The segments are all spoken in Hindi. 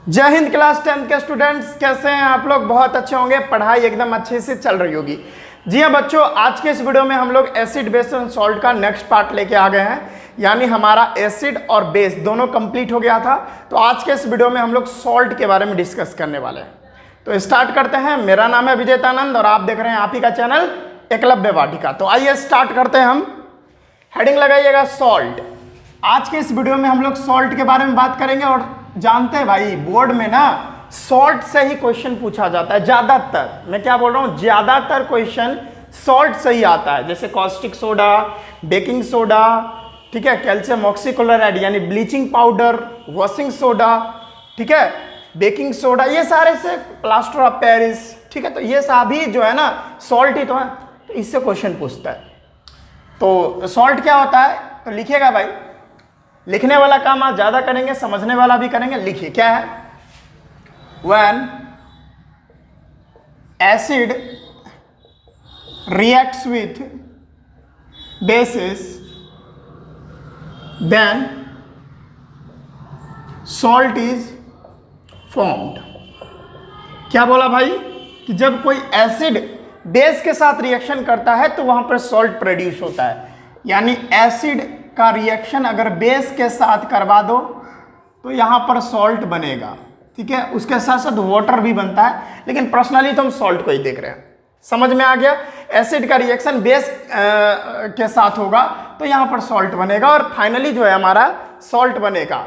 जय हिंद क्लास 10 के स्टूडेंट्स, कैसे हैं आप लोग? बहुत अच्छे होंगे, पढ़ाई एकदम अच्छे से चल रही होगी। जी हाँ बच्चों, आज के इस वीडियो में हम लोग एसिड बेस एंड सॉल्ट का नेक्स्ट पार्ट लेके आ गए हैं। यानी हमारा एसिड और बेस दोनों कंप्लीट हो गया था, तो आज के इस वीडियो में हम लोग सॉल्ट के बारे में डिस्कस करने वाले हैं। तो स्टार्ट करते हैं। मेरा नाम है विजेतानंद और आप देख रहे हैं आप ही का चैनल एकलव्य वाटिका। तो आइए स्टार्ट करते हैं। हम हेडिंग लगाइएगा सॉल्ट। आज के इस वीडियो में हम लोग सॉल्ट के बारे में बात करेंगे। और जानते हैं भाई, बोर्ड में ना सॉल्ट से ही क्वेश्चन पूछा जाता है ज्यादातर। मैं क्या बोल रहा हूं, ज्यादातर क्वेश्चन सॉल्ट से ही आता है। जैसे कॉस्टिक सोडा, बेकिंग सोडा, ठीक है, कैल्शियम ऑक्सीक्लोराइड यानी ब्लीचिंग पाउडर, वॉशिंग सोडा, ठीक है, बेकिंग सोडा, ये सारे से, प्लास्टर ऑफ पेरिस, ठीक है। तो ये सभी जो है ना सॉल्ट ही तो है, तो इससे क्वेश्चन पूछता है। तो सॉल्ट क्या होता है, तो लिखिएगा भाई। लिखने वाला काम आप ज्यादा करेंगे, समझने वाला भी करेंगे। लिखिए क्या है। When acid reacts with bases then salt is formed. क्या बोला भाई कि जब कोई एसिड बेस के साथ रिएक्शन करता है तो वहां पर सॉल्ट प्रोड्यूस होता है। यानी एसिड का रिएक्शन अगर बेस के साथ करवा दो तो यहां पर सॉल्ट बनेगा, ठीक है। उसके साथ साथ वाटर भी बनता है, लेकिन पर्सनली तो हम सॉल्ट को ही देख रहे हैं। समझ में आ गया? एसिड का रिएक्शन बेस के साथ होगा तो यहां पर सॉल्ट बनेगा और फाइनली जो है हमारा सॉल्ट बनेगा।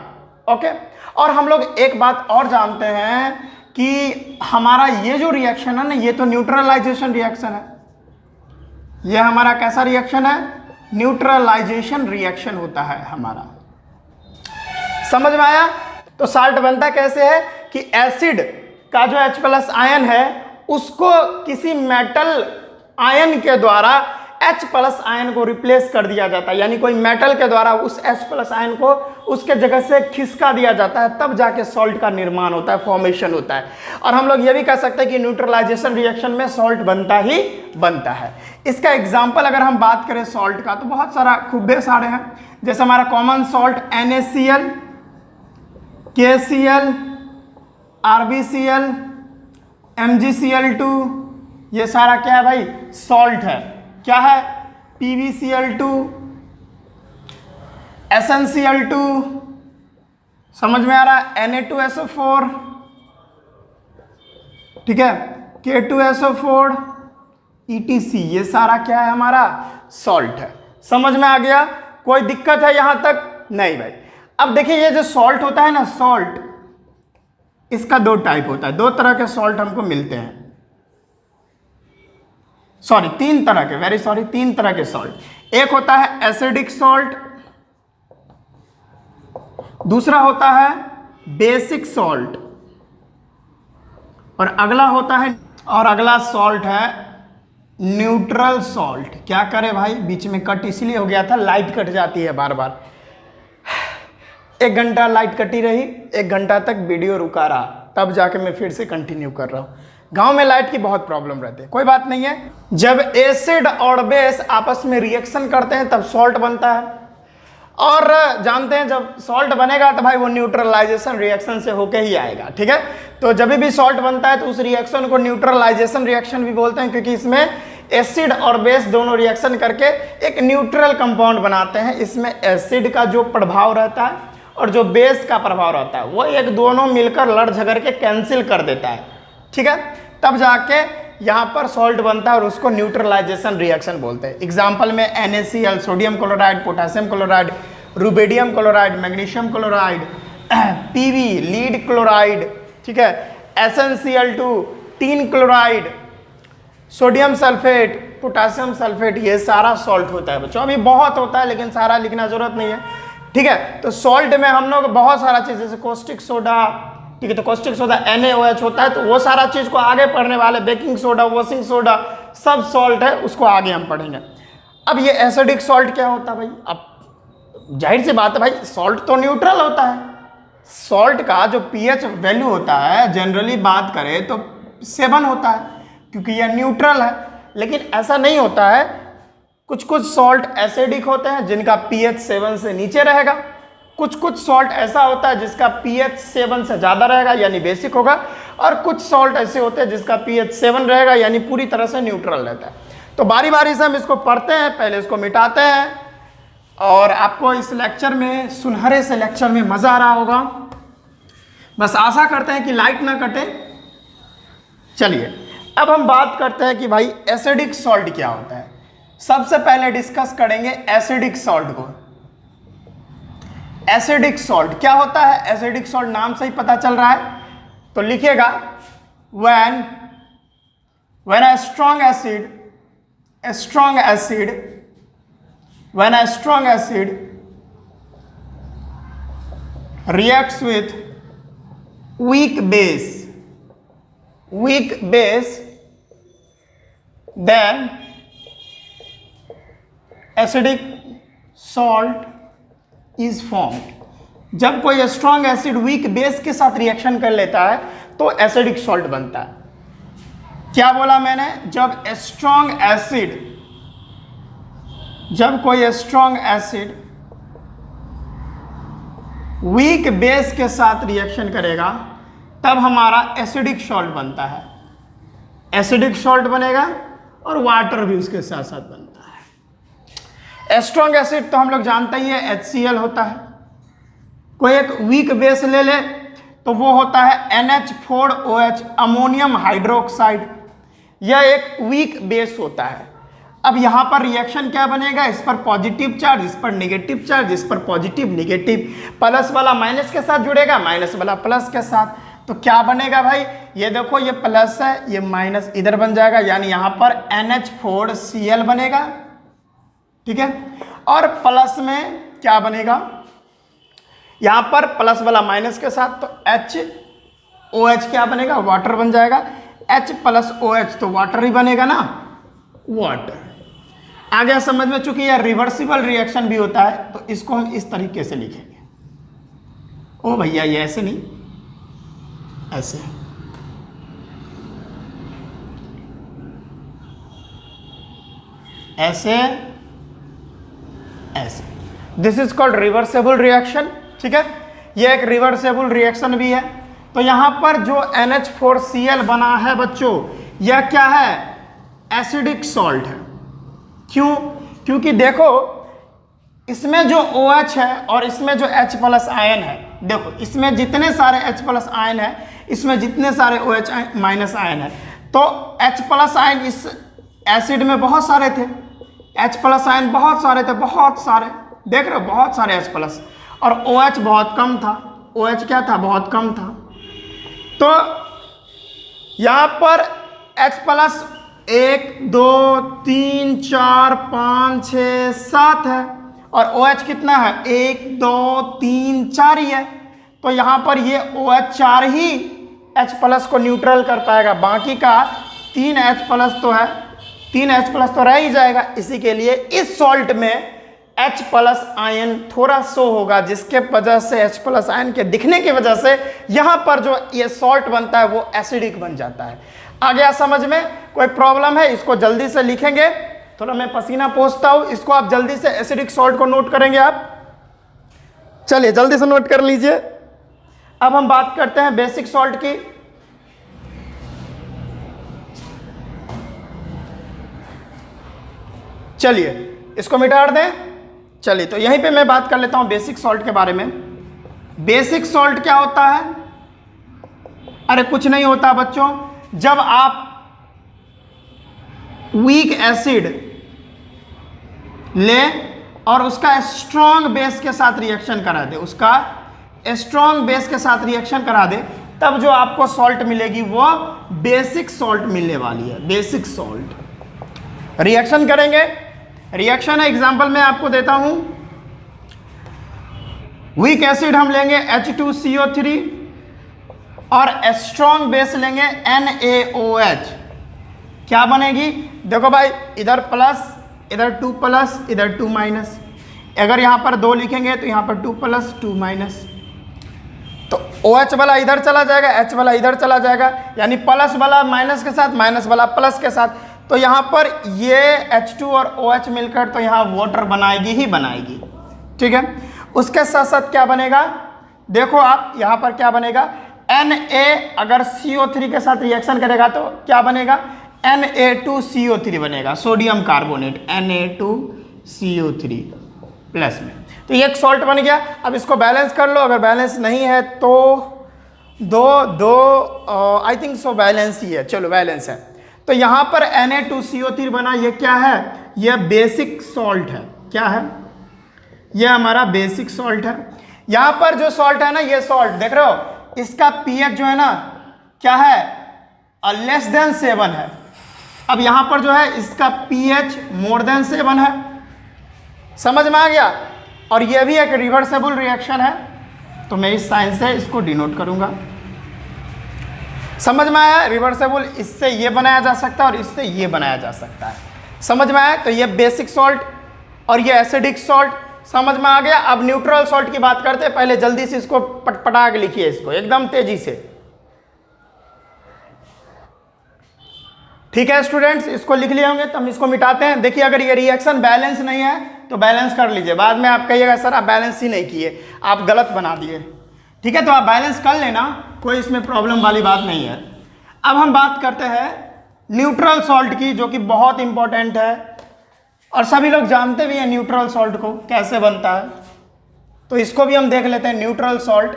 ओके। और हम लोग एक बात और जानते हैं कि हमारा ये जो रिएक्शन है ना, ये तो न्यूट्रलाइजेशन रिएक्शन है। ये हमारा कैसा रिएक्शन है? न्यूट्रलाइजेशन रिएक्शन होता है हमारा। समझ में आया? तो सॉल्ट बनता कैसे है कि एसिड का जो H+ आयन है उसको किसी मेटल आयन के द्वारा H+ आयन को रिप्लेस कर दिया जाता है। यानी कोई मेटल के द्वारा उस H+ आयन को उसके जगह से खिसका दिया जाता है, तब जाके सॉल्ट का निर्माण होता है, फॉर्मेशन होता है। और हम लोग ये भी कह सकते हैं कि न्यूट्रलाइजेशन रिएक्शन में सॉल्ट बनता ही बनता है। इसका एग्जाम्पल अगर हम बात करें सॉल्ट का, तो बहुत सारा खूबे सारे हैं। जैसे हमारा common salt NaCl, KCl, RbCl, MgCl2, ये सारा क्या है भाई? सॉल्ट है। क्या है? PbCl2, SnCl2, समझ में आ रहा है? Na2SO4, ठीक है, K2SO4, EtC, ये सारा क्या है? हमारा सॉल्ट है। समझ में आ गया? कोई दिक्कत है यहां तक? नहीं भाई। अब देखिए, ये जो सॉल्ट होता है ना, सॉल्ट, इसका दो टाइप होता है। दो तरह के सॉल्ट हमको मिलते हैं, सॉरी तीन तरह के, वेरी सॉरी, तीन तरह के सॉल्ट। एक होता है एसिडिक सॉल्ट, दूसरा होता है बेसिक सॉल्ट, और अगला सॉल्ट है न्यूट्रल सॉल्ट। क्या करे भाई, बीच में कट इसलिए हो गया था, लाइट कट जाती है बार बार। 1 घंटा लाइट कटी रही, 1 घंटा तक वीडियो रुका रहा, तब जाके मैं फिर से कंटिन्यू कर रहा हूं। गांव में लाइट की बहुत प्रॉब्लम रहती है, कोई बात नहीं है। जब एसिड और बेस आपस में रिएक्शन करते हैं तब सॉल्ट बनता है। और जानते हैं जब सॉल्ट बनेगा तो भाई वो न्यूट्रलाइजेशन रिएक्शन से होके ही आएगा, ठीक है। तो जब भी सॉल्ट बनता है तो उस रिएक्शन को न्यूट्रलाइजेशन रिएक्शन भी बोलते हैं, क्योंकि इसमें एसिड और बेस दोनों रिएक्शन करके एक न्यूट्रल कंपाउंड बनाते हैं। इसमें एसिड का जो प्रभाव रहता है और जो बेस का प्रभाव रहता है वो एक दोनों मिलकर लड़ झगड़ के कैंसिल कर देता है, ठीक है। तब जाके यहाँ पर सॉल्ट बनता है और उसको न्यूट्रलाइजेशन रिएक्शन बोलते हैं। एग्जाम्पल में NaCl, sodium chloride, potassium chloride, rubidium chloride, magnesium chloride, Pb, lead chloride, ठीक है, SnCl2, tin chloride, sodium sulphate, potassium sulphate, ये सारा सॉल्ट होता है बच्चों। अभी बहुत होता है लेकिन सारा लिखना जरूरत नहीं है, ठीक है। तो सॉल्ट में हम लोग बहुत सारा चीज, जैसे कॉस्टिक सोडा, ठीक है, तो कॉस्टिक सोडा NaOH होता है, तो वो सारा चीज को आगे पढ़ने वाले, बेकिंग सोडा, वॉशिंग सोडा, सब सॉल्ट है, उसको आगे हम पढ़ेंगे। अब ये एसिडिक सॉल्ट क्या होता है भाई? अब जाहिर सी बात है भाई, सॉल्ट तो न्यूट्रल होता है। सॉल्ट का जो pH वैल्यू होता है, जनरली बात करें तो 7 होता है, क्योंकि यह न्यूट्रल है। लेकिन ऐसा नहीं होता है, कुछ कुछ सॉल्ट एसिडिक होते हैं जिनका pH 7 से नीचे रहेगा, कुछ कुछ सॉल्ट ऐसा होता है जिसका pH 7 से ज़्यादा रहेगा यानी बेसिक होगा, और कुछ सॉल्ट ऐसे होते हैं जिसका pH 7 रहेगा यानी पूरी तरह से न्यूट्रल रहता है। तो बारी बारी से हम इसको पढ़ते हैं, पहले इसको मिटाते हैं, और आपको इस लेक्चर में, सुनहरे से लेक्चर में मज़ा आ रहा होगा। बस आशा करते हैं कि लाइट ना कटे। चलिए अब हम बात करते हैं कि भाई एसिडिक सॉल्ट क्या होता है। सबसे पहले डिस्कस करेंगे एसिडिक सॉल्ट को। एसिडिक सॉल्ट क्या होता है? एसिडिक सॉल्ट नाम से ही पता चल रहा है, तो लिखिएगा when a strong acid reacts with weak base, then acidic salt is formed। जब कोई स्ट्रॉन्ग एसिड वीक बेस के साथ रिएक्शन कर लेता है तो एसिडिक सॉल्ट बनता है। क्या बोला मैंने? जब कोई स्ट्रॉन्ग एसिड वीक बेस के साथ रिएक्शन करेगा तब हमारा एसिडिक सॉल्ट बनता है। एसिडिक सॉल्ट बनेगा और वाटर भी उसके साथ साथ बनता है। स्ट्रॉन्ग एसिड तो हम लोग जानते ही है HCl होता है। कोई एक वीक बेस ले ले तो वो होता है NH4OH, अमोनियम हाइड्रोक्साइड। यह एक वीक बेस होता है। अब यहाँ पर रिएक्शन क्या बनेगा? इस पर पॉजिटिव चार्ज, इस पर नेगेटिव चार्ज, इस पर पॉजिटिव नेगेटिव, प्लस वाला माइनस के साथ जुड़ेगा, माइनस वाला प्लस के साथ। तो क्या बनेगा भाई? ये देखो, ये प्लस है, ये माइनस इधर बन जाएगा, यानी यहाँ पर NH4Cl बनेगा। ठीक है, और प्लस में क्या बनेगा? यहाँ पर प्लस वाला माइनस के साथ, तो HOH क्या बनेगा? वाटर बन जाएगा। H+OH तो वाटर ही बनेगा ना, वाटर। आ गया समझ में? चूंकि यह रिवर्सिबल रिएक्शन भी होता है तो इसको हम इस तरीके से लिखेंगे। ओ भैया, ये ऐसे नहीं, ऐसे। ऐसे ऐसे। This is called reversible reaction. ठीक है, यह एक रिवर्सेबल रिएक्शन भी है। तो यहां पर जो NH4Cl बना है बच्चों, यह क्या है? एसिडिक सॉल्ट है। क्यों? क्योंकि देखो, इसमें जो OH है और इसमें जो H+ आयन है, देखो इसमें जितने सारे H+ आयन है, इसमें जितने सारे OH आयन है, तो H+ आयन इस एसिड में बहुत सारे थे, H+ आयन बहुत सारे थे, बहुत सारे, देख रहे हो, बहुत सारे H+, और OH बहुत कम था। OH क्या था? बहुत कम था। तो यहाँ पर H+ 1 2 3 4 5 6 7 है, और OH कितना है? 1 2 3 4 ही है। तो यहाँ पर ये OH 4 ही H+ को न्यूट्रल कर पाएगा, बाकी का 3 H+ तो है, 3 H+ तो रह ही जाएगा। इसी के लिए इस सॉल्ट में H+ आयन थोड़ा शो होगा, जिसके वजह से H+ आयन के दिखने की वजह से यहाँ पर जो ये सॉल्ट बनता है वो एसिडिक बन जाता है। आ गया समझ में? कोई प्रॉब्लम है? इसको जल्दी से लिखेंगे। थोड़ा मैं पसीना पोंछता हूँ, इसको आप जल्दी से एसिडिक सॉल्ट को नोट करेंगे आप। चलिए जल्दी से नोट कर लीजिए। अब हम बात करते हैं बेसिक सॉल्ट की। चलिए इसको मिटा दें। चलिए तो यहीं पे मैं बात कर लेता हूं बेसिक सॉल्ट के बारे में। बेसिक सॉल्ट क्या होता है? अरे कुछ नहीं होता बच्चों, जब आप वीक एसिड लें और उसका स्ट्रॉन्ग बेस के साथ रिएक्शन करा दे, उसका स्ट्रॉन्ग बेस के साथ रिएक्शन करा दे, तब जो आपको सॉल्ट मिलेगी वो बेसिक सॉल्ट मिलने वाली है। बेसिक सॉल्ट रिएक्शन करेंगे। रिएक्शन है, एग्जांपल मैं आपको देता हूं। वीक एसिड हम लेंगे H2CO3 और स्ट्रॉन्ग बेस लेंगे NaOH। क्या बनेगी? देखो भाई, इधर प्लस, इधर 2+, इधर 2-। अगर यहां पर 2 लिखेंगे तो यहां पर 2+, 2-। तो OH वाला इधर चला जाएगा, H वाला इधर चला जाएगा, यानी प्लस वाला माइनस के साथ, माइनस वाला प्लस के साथ। तो यहाँ पर ये H2 और OH मिलकर तो यहाँ वाटर बनाएगी ही बनाएगी। ठीक है, उसके साथ साथ क्या बनेगा, देखो आप यहाँ पर क्या बनेगा, Na अगर CO3 के साथ रिएक्शन करेगा तो क्या बनेगा, Na2CO3 बनेगा, सोडियम कार्बोनेट Na2CO3 प्लस में। तो ये एक सॉल्ट बन गया। अब इसको बैलेंस कर लो, अगर बैलेंस नहीं है तो दो आई थिंक सो बैलेंस ही है, चलो बैलेंस है। तो यहाँ पर Na2CO3 बना, ये क्या है, ये बेसिक सॉल्ट है। क्या है, ये हमारा बेसिक सॉल्ट है। यहाँ पर जो सॉल्ट है ना, ये सॉल्ट देख रहे हो, इसका pH जो है ना क्या है, लेस देन 7 है। अब यहाँ पर जो है इसका pH मोर देन 7 है। समझ में आ गया। और ये भी एक रिवर्सेबल रिएक्शन है, तो मैं इस साइन से इसको डिनोट करूंगा। समझ में आया, रिवर्सेबल, इससे ये बनाया जा सकता है और इससे ये बनाया जा सकता है। समझ में आया। तो ये बेसिक सॉल्ट और ये एसिडिक सॉल्ट समझ में आ गया। अब न्यूट्रल सॉल्ट की बात करते हैं। पहले जल्दी से इसको पटपटा के लिखिए, इसको एकदम तेजी से। ठीक है स्टूडेंट्स, इसको लिख लिए होंगे तो हम इसको मिटाते हैं। देखिए अगर ये रिएक्शन बैलेंस नहीं है तो बैलेंस कर लीजिए, बाद में आप कहिएगा सर आप बैलेंस ही नहीं किए, आप गलत बना दिए। ठीक है, तो आप बैलेंस कर लेना, कोई इसमें प्रॉब्लम वाली बात नहीं है। अब हम बात करते हैं न्यूट्रल सॉल्ट की, जो कि बहुत इंपॉर्टेंट है और सभी लोग जानते भी हैं न्यूट्रल सॉल्ट को कैसे बनता है। तो इसको भी हम देख लेते हैं। न्यूट्रल सॉल्ट,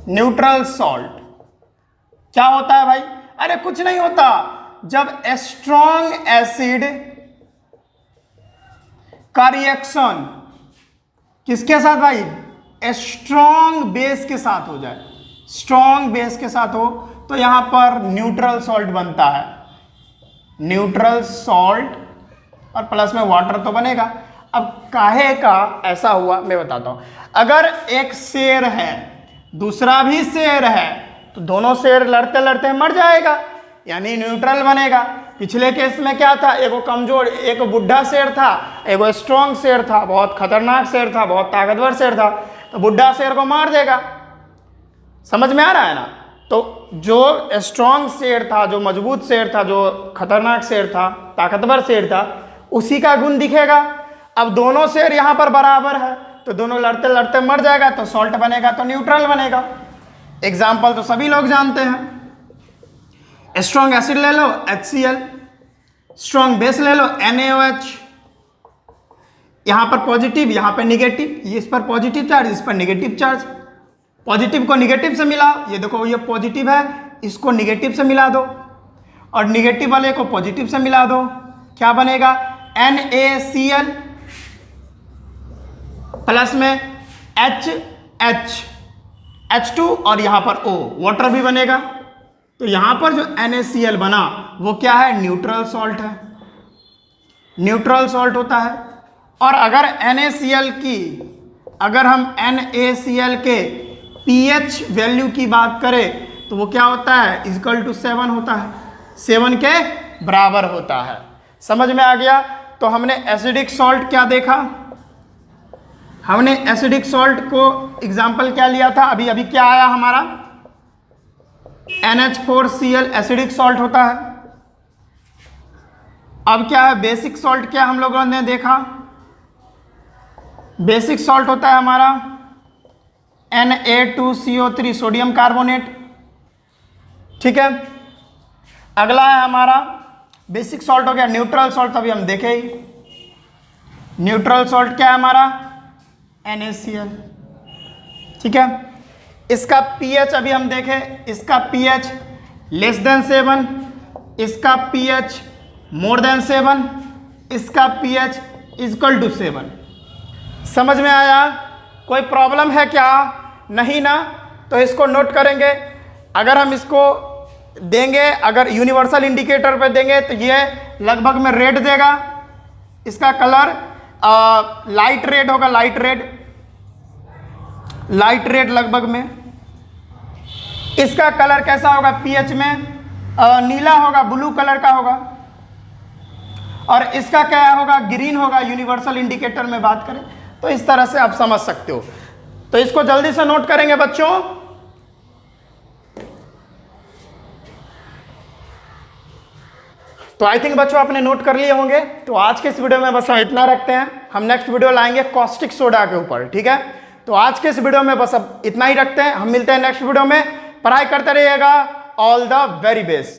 न्यूट्रल सॉल्ट क्या होता है भाई? अरे कुछ नहीं होता। जब स्ट्रॉन्ग एसिड का रिएक्शन किसके साथ भाई? स्ट्रॉन्ग बेस के साथ हो जाए, स्ट्रॉन्ग बेस के साथ हो, तो यहां पर न्यूट्रल सॉल्ट बनता है। न्यूट्रल सॉल्ट और प्लस में वाटर तो बनेगा। अब काहे का ऐसा हुआ मैं बताता हूं। अगर एक शेर है दूसरा भी शेर है तो दोनों शेर लड़ते लड़ते मर जाएगा, यानी न्यूट्रल बनेगा। पिछले केस में क्या था, एगो कमजोर, एक बुढ़ा शेर था, एगो स्ट्रॉन्ग शेर था, बहुत खतरनाक शेर था, बहुत ताकतवर शेर था, तो बुढ़ा शेर को मार देगा। समझ में आ रहा है ना? तो जो स्ट्रॉन्ग शेर था, जो मजबूत शेर था, जो खतरनाक शेर था, ताकतवर शेर था, उसी का गुण दिखेगा। अब दोनों शेर यहाँ पर बराबर है तो दोनों लड़ते लड़ते मर जाएगा, तो सॉल्ट बनेगा, तो न्यूट्रल बनेगा। एग्जाम्पल तो सभी लोग जानते हैं। स्ट्रॉन्ग एसिड ले लो HCl, स्ट्रॉन्ग बेस ले लो NaOH, यहां पर पॉजिटिव यहां पर निगेटिव, इस पर पॉजिटिव चार्ज इस पर निगेटिव चार्ज, पॉजिटिव को निगेटिव से मिलाओ, ये देखो ये पॉजिटिव है, इसको निगेटिव से मिला दो, और निगेटिव वाले को पॉजिटिव से मिला दो, क्या बनेगा? NaCl प्लस में H2 और यहां पर O, वाटर भी बनेगा। तो यहां पर जो NaCl बना वो क्या है? न्यूट्रल सॉल्ट है, न्यूट्रल सॉल्ट होता है। और अगर NaCl की, अगर हम NaCl के pH वैल्यू की बात करें तो वो क्या होता है? इक्वल टू 7 होता है, 7 के बराबर होता है। समझ में आ गया? तो हमने एसिडिक सॉल्ट क्या देखा, हमने एसिडिक सॉल्ट को एग्जाम्पल क्या लिया था, अभी अभी क्या आया हमारा? NH4Cl एसिडिक सॉल्ट होता है। अब क्या है बेसिक सॉल्ट? क्या हम लोगों ने देखा, बेसिक सॉल्ट होता है हमारा Na2CO3 सोडियम कार्बोनेट। ठीक है, अगला है हमारा बेसिक सॉल्ट हो गया। न्यूट्रल सॉल्ट अभी हम देखे ही, न्यूट्रल सॉल्ट क्या है हमारा? NaCl। ठीक है, इसका pH अभी हम देखें, इसका pH लेस देन 7, इसका pH मोर देन 7, इसका pH इक्वल टू 7। समझ में आया? कोई प्रॉब्लम है क्या? नहीं ना? तो इसको नोट करेंगे। अगर हम इसको देंगे, अगर यूनिवर्सल इंडिकेटर पे देंगे तो ये लगभग में रेड देगा, इसका कलर लाइट रेड होगा, लाइट रेड लगभग में। इसका कलर कैसा होगा? pH में नीला होगा, ब्लू कलर का होगा। और इसका क्या होगा? ग्रीन होगा, यूनिवर्सल इंडिकेटर में बात करें तो। इस तरह से आप समझ सकते हो। तो इसको जल्दी से नोट करेंगे बच्चों। तो आई थिंक बच्चों आपने नोट कर लिए होंगे। तो आज के इस वीडियो में बस हम इतना रखते हैं, हम नेक्स्ट वीडियो लाएंगे कॉस्टिक सोडा के ऊपर, ठीक है। तो आज के इस वीडियो में बस अब इतना ही रखते हैं, हम मिलते हैं नेक्स्ट वीडियो में। पढ़ाई करते रहिएगा। All the very best.